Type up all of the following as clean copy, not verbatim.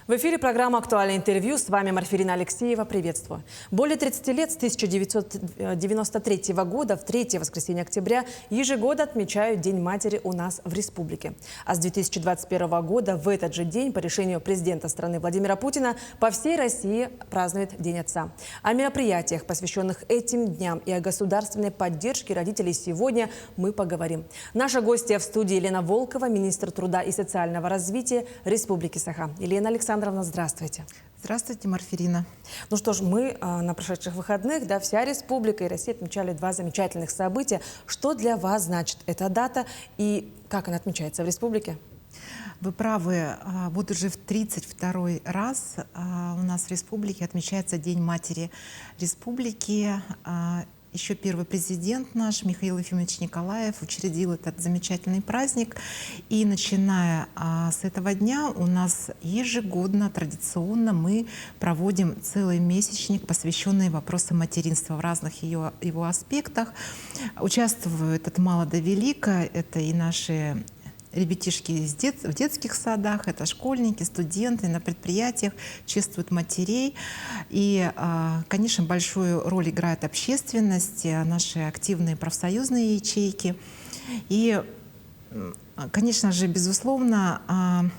В эфире программа «Актуальное интервью». С вами Марфирина Алексеева. Приветствую. Более 30 лет, с 1993 года, в третье воскресенье октября, ежегодно отмечают День матери у нас в республике. А с 2021 года в этот же день, по решению президента страны Владимира Путина, по всей России празднует День отца. О мероприятиях, посвященных этим дням, и о государственной поддержке родителей сегодня мы поговорим. Наша гостья в студии Елена Волкова, министр труда и социального развития Республики Саха. Елена Александровна, здравствуйте. Здравствуйте, Марфирина. Ну что ж, мы на прошедших выходных, вся республика и Россия отмечали два замечательных события. Что для вас значит эта дата и как она отмечается в республике? Вы правы, вот уже в 32-й раз у нас в республике отмечается День матери республики. Еще первый президент наш, Михаил Ефимович Николаев, учредил этот замечательный праздник. И начиная с этого дня у нас ежегодно, традиционно мы проводим целый месячник, посвященный вопросам материнства в разных его аспектах. Участвуют от мала до велика, это и наши ребятишки в детских садах, это школьники, студенты на предприятиях, чествуют матерей. И, конечно, большую роль играет общественность, наши активные профсоюзные ячейки. И, конечно же, безусловно,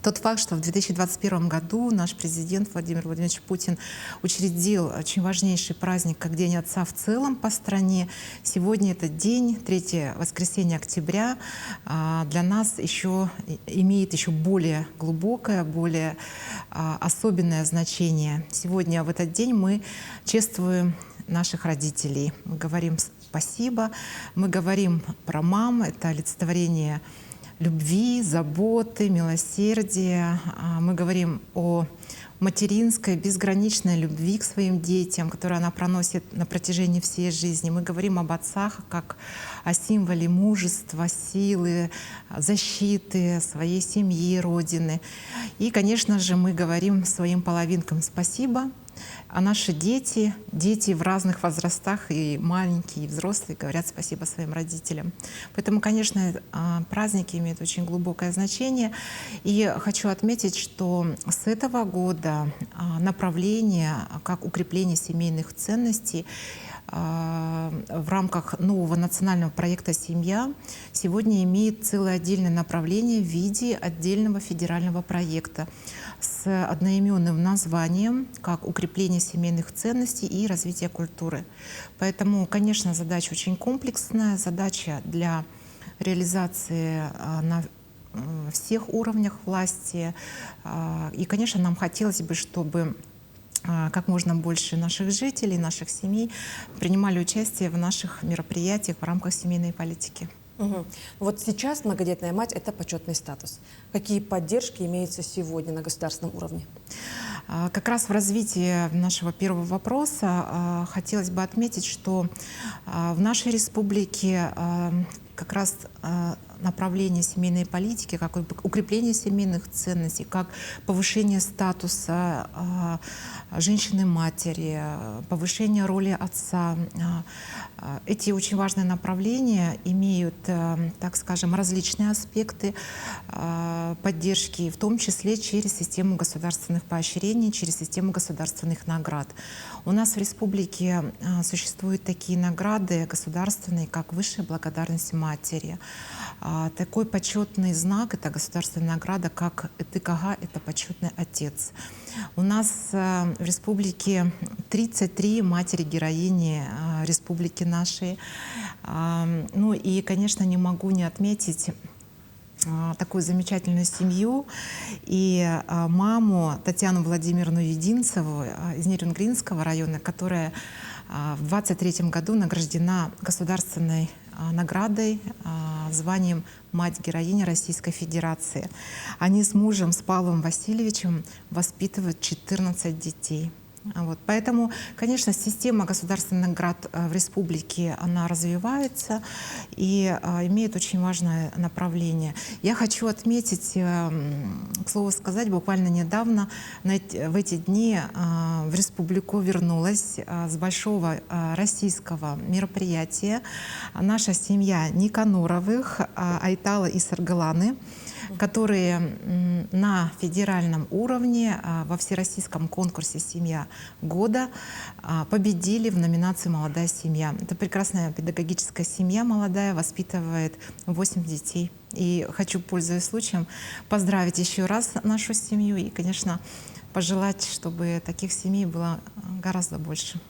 тот факт, что в 2021 году наш президент Владимир Владимирович Путин учредил очень важнейший праздник, как День отца в целом по стране. Сегодня этот день, третье воскресенье октября, для нас имеет еще более глубокое, более особенное значение. Сегодня в этот день мы чествуем наших родителей. Мы говорим спасибо, мы говорим про мам, это олицетворение любви, заботы, милосердия. Мы говорим о материнской, безграничной любви к своим детям, которую она проносит на протяжении всей жизни. Мы говорим об отцах как о символе мужества, силы, защиты своей семьи, родины. И, конечно же, мы говорим своим половинкам спасибо. А наши дети в разных возрастах, и маленькие, и взрослые, говорят спасибо своим родителям. Поэтому, конечно, праздники имеют очень глубокое значение. И хочу отметить, что с этого года направление как укрепление семейных ценностей в рамках нового национального проекта «Семья» сегодня имеет целое отдельное направление в виде отдельного федерального проекта с одноименным названием как «Укрепление семейных ценностей и развитие культуры». Поэтому, конечно, задача очень комплексная, задача для реализации на всех уровнях власти. И, конечно, нам хотелось бы, чтобы как можно больше наших жителей, наших семей принимали участие в наших мероприятиях в рамках семейной политики. Угу. Вот сейчас многодетная мать – это почетный статус. Какие поддержки имеются сегодня на государственном уровне? Как раз в развитии нашего первого вопроса хотелось бы отметить, что в нашей республике как раз направление семейной политики, как укрепление семейных ценностей, как повышение статуса женщины-матери, повышение роли отца. Эти очень важные направления имеют, так скажем, различные аспекты поддержки, в том числе через систему государственных поощрений, через систему государственных наград. У нас в республике существуют такие награды государственные, как «Высшая благодарность матери». Такой почетный знак — это государственная награда, как ЭТКГ — это почетный отец. У нас в республике 33 матери-героини республики нашей. Ну и, конечно, не могу не отметить такую замечательную семью и маму Татьяну Владимировну Единцеву из Нерюнгринского района, которая в 23-м году награждена государственной наградой, званием «Мать-героиня Российской Федерации». Они с мужем, с Павлом Васильевичем, воспитывают 14 детей. Вот. Поэтому, конечно, система государственных наград в республике, она развивается и имеет очень важное направление. Я хочу отметить, к слову сказать, буквально недавно, в эти дни в республику вернулась с большого российского мероприятия наша семья Никаноровых, Айтала и Саргаланы. которые на федеральном уровне во всероссийском конкурсе «Семья года» победили в номинации «Молодая семья». Это прекрасная педагогическая семья молодая, воспитывает 8 детей. И хочу, пользуясь случаем, поздравить еще раз нашу семью и, конечно, пожелать, чтобы таких семей было гораздо больше.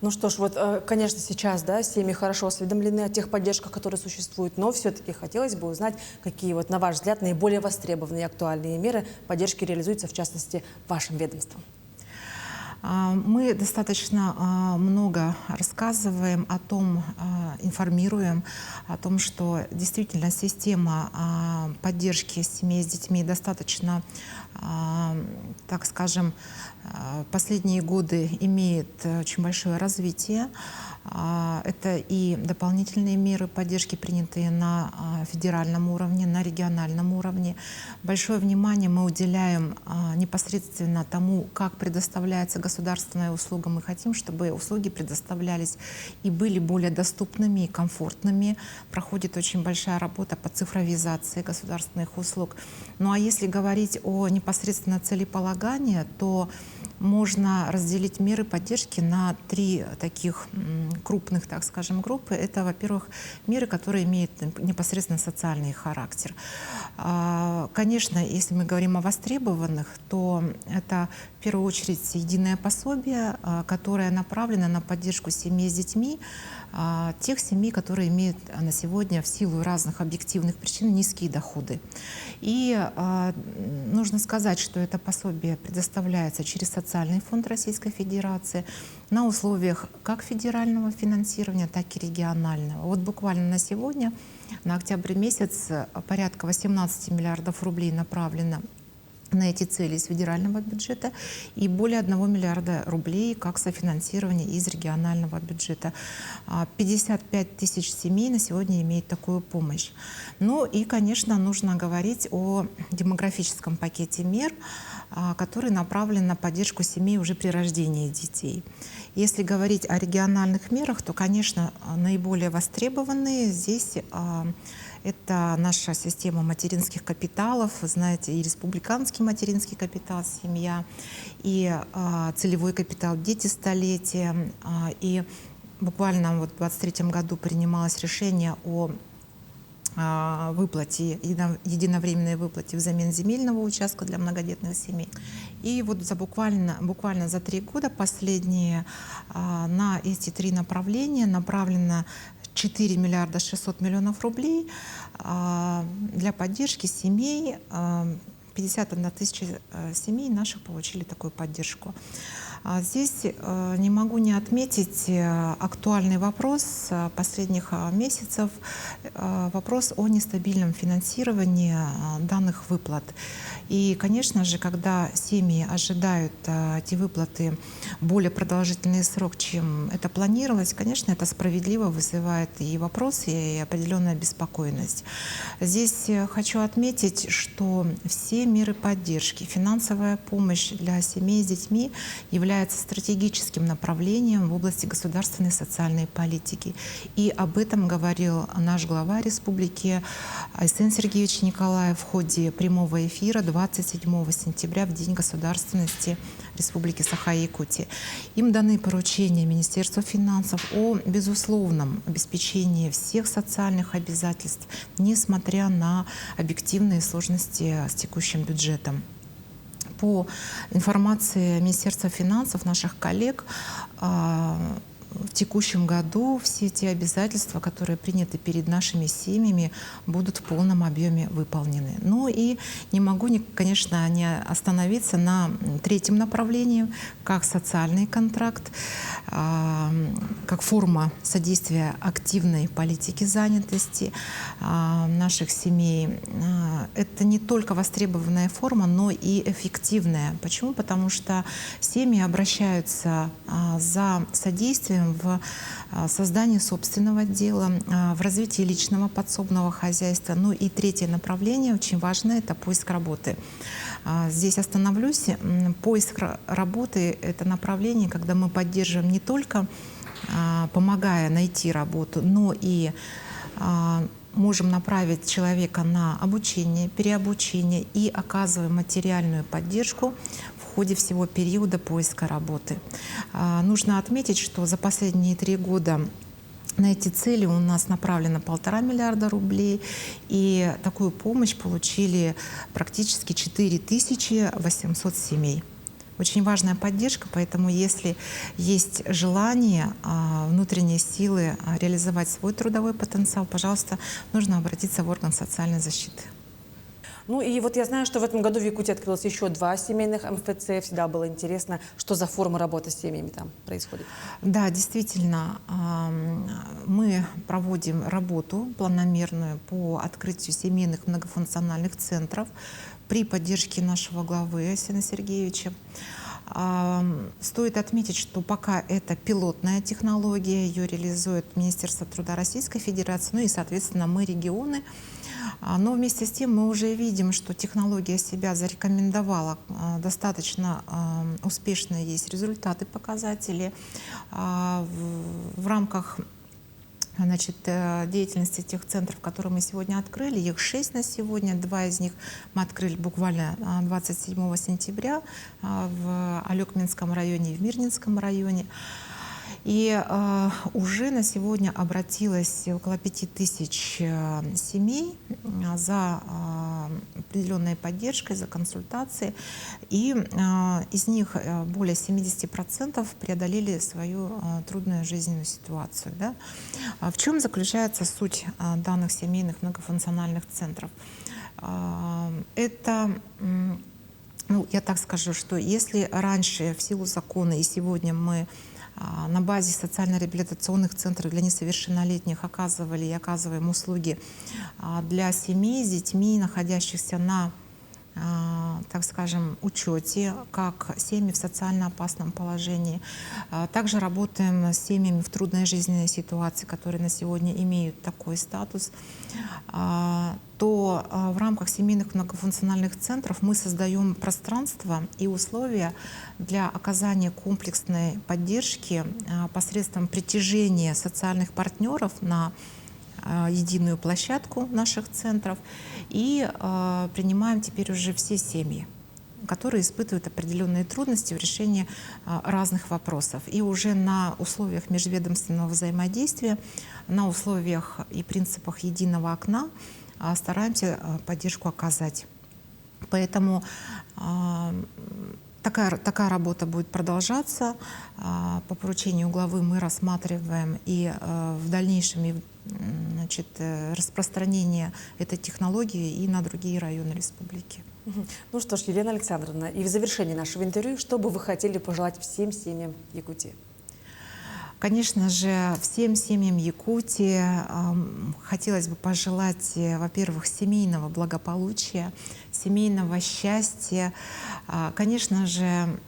Ну что ж, вот, конечно, сейчас, да, семьи хорошо осведомлены о тех поддержках, которые существуют, но все-таки хотелось бы узнать, какие, вот, на ваш взгляд, наиболее востребованные и актуальные меры поддержки реализуются, в частности, вашим ведомством. Мы достаточно много рассказываем о том, информируем о том, что действительно система поддержки семей с детьми достаточно, так скажем, последние годы имеет очень большое развитие. Это и дополнительные меры поддержки, принятые на федеральном уровне, на региональном уровне. Большое внимание мы уделяем непосредственно тому, как предоставляется государственная услуга. Мы хотим, чтобы услуги предоставлялись и были более доступными и комфортными. Проходит очень большая работа по цифровизации государственных услуг. Ну а если говорить о непосредственно целеполагании, то можно разделить меры поддержки на 3 таких крупных, так скажем, группы. Это, во-первых, меры, которые имеют непосредственно социальный характер. Конечно, если мы говорим о востребованных, то это в первую очередь единое пособие, которое направлено на поддержку семей с детьми, тех семей, которые имеют на сегодня в силу разных объективных причин низкие доходы. И нужно сказать, что это пособие предоставляется через Социальный фонд Российской Федерации на условиях как федерального финансирования, так и регионального. Вот буквально на сегодня, на октябрь месяц, порядка 18 миллиардов рублей направлено на эти цели из федерального бюджета и более 1 миллиарда рублей как софинансирование из регионального бюджета. 55 тысяч семей на сегодня имеют такую помощь. Ну и, конечно, нужно говорить о демографическом пакете мер, который направлен на поддержку семей уже при рождении детей. Если говорить о региональных мерах, то, конечно, наиболее востребованные здесь это наша система материнских капиталов, вы знаете, и республиканский материнский капитал «Семья», и целевой капитал «Дети столетия». И буквально вот в 2023 году принималось решение о выплате, единовременной выплате взамен земельного участка для многодетных семей. И вот буквально за 3 года последние на эти 3 направления направлено 4 миллиарда 600 миллионов рублей для поддержки семей. 51 тысяча семей наших получили такую поддержку. Здесь не могу не отметить актуальный вопрос последних месяцев, вопрос о нестабильном финансировании данных выплат. И, конечно же, когда семьи ожидают эти выплаты более продолжительный срок, чем это планировалось, конечно, это справедливо вызывает и вопросы, и определенную обеспокоенность. Здесь хочу отметить, что все меры поддержки, финансовая помощь для семей с детьми является стратегическим направлением в области государственной социальной политики. И об этом говорил наш глава республики Айсен Сергеевич Николаев в ходе прямого эфира 27 сентября в День государственности Республики Саха-Якутия. Им даны поручения Министерству финансов о безусловном обеспечении всех социальных обязательств, несмотря на объективные сложности с текущим бюджетом. По информации Министерства финансов, наших коллег, в текущем году все те обязательства, которые приняты перед нашими семьями, будут в полном объеме выполнены. Ну и не могу, конечно, не остановиться на 3-м направлении, как социальный контракт, как форма содействия активной политике занятости наших семей. Это не только востребованная форма, но и эффективная. Почему? Потому что семьи обращаются за содействием в создании собственного дела, в развитии личного подсобного хозяйства. Ну и 3-е направление, очень важное, это поиск работы. Здесь остановлюсь. Поиск работы — это направление, когда мы поддерживаем не только помогая найти работу, но и можем направить человека на обучение, переобучение и оказываем материальную поддержку в ходе всего периода поиска работы. Нужно отметить, что за последние 3 года на эти цели у нас направлено 1,5 миллиарда рублей, и такую помощь получили практически 4800 семей. Очень важная поддержка, поэтому если есть желание, внутренние силы реализовать свой трудовой потенциал, пожалуйста, нужно обратиться в орган социальной защиты. Ну и вот я знаю, что в этом году в Якутии открылось еще 2 семейных МФЦ. Всегда было интересно, что за форма работы с семьями там происходит. Да, действительно, мы проводим работу планомерную по открытию семейных многофункциональных центров при поддержке нашего главы Арсена Сергеевича. Стоит отметить, что пока это пилотная технология, ее реализует Министерство труда Российской Федерации, ну и, соответственно, мы, регионы. Но вместе с тем мы уже видим, что технология себя зарекомендовала, достаточно успешные есть результаты, показатели. В рамках деятельности тех центров, которые мы сегодня открыли, их 6 на сегодня, 2 из них мы открыли буквально 27 сентября в Алекминском районе и в Мирнинском районе. И уже на сегодня обратилось около 5000 семей за определенной поддержкой, за консультацией. И из них более 70% преодолели свою трудную жизненную ситуацию. Да? В чем заключается суть данных семейных многофункциональных центров? Это, ну, я так скажу, что если раньше в силу закона и сегодня мы на базе социально-реабилитационных центров для несовершеннолетних оказывали и оказываем услуги для семей с детьми, находящихся на, так скажем, учете, как семьи в социально опасном положении. Также работаем с семьями в трудной жизненной ситуации, которые на сегодня имеют такой статус. То в рамках семейных многофункциональных центров мы создаем пространство и условия для оказания комплексной поддержки посредством притяжения социальных партнеров на единую площадку наших центров и принимаем теперь уже все семьи, которые испытывают определенные трудности в решении разных вопросов. И уже на условиях межведомственного взаимодействия, на условиях и принципах единого окна стараемся поддержку оказать. Поэтому такая работа будет продолжаться. По поручению главы мы рассматриваем и в дальнейшем распространение этой технологии и на другие районы республики. Ну что ж, Елена Александровна, и в завершении нашего интервью, что бы вы хотели пожелать всем семьям Якутии? Конечно же, всем семьям Якутии хотелось бы пожелать, во-первых, семейного благополучия, семейного счастья. Конечно же,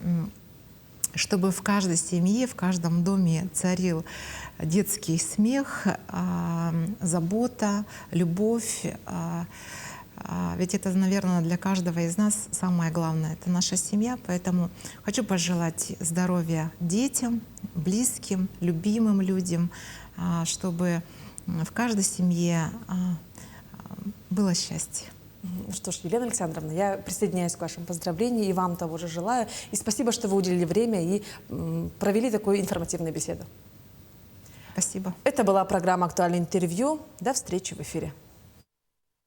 чтобы в каждой семье, в каждом доме царил детский смех, забота, любовь. Ведь это, наверное, для каждого из нас самое главное. Это наша семья, поэтому хочу пожелать здоровья детям, близким, любимым людям, чтобы в каждой семье было счастье. Что ж, Елена Александровна, я присоединяюсь к вашим поздравлениям и вам того же желаю. И спасибо, что вы уделили время и провели такую информативную беседу. Спасибо. Это была программа «Актуальное интервью». До встречи в эфире.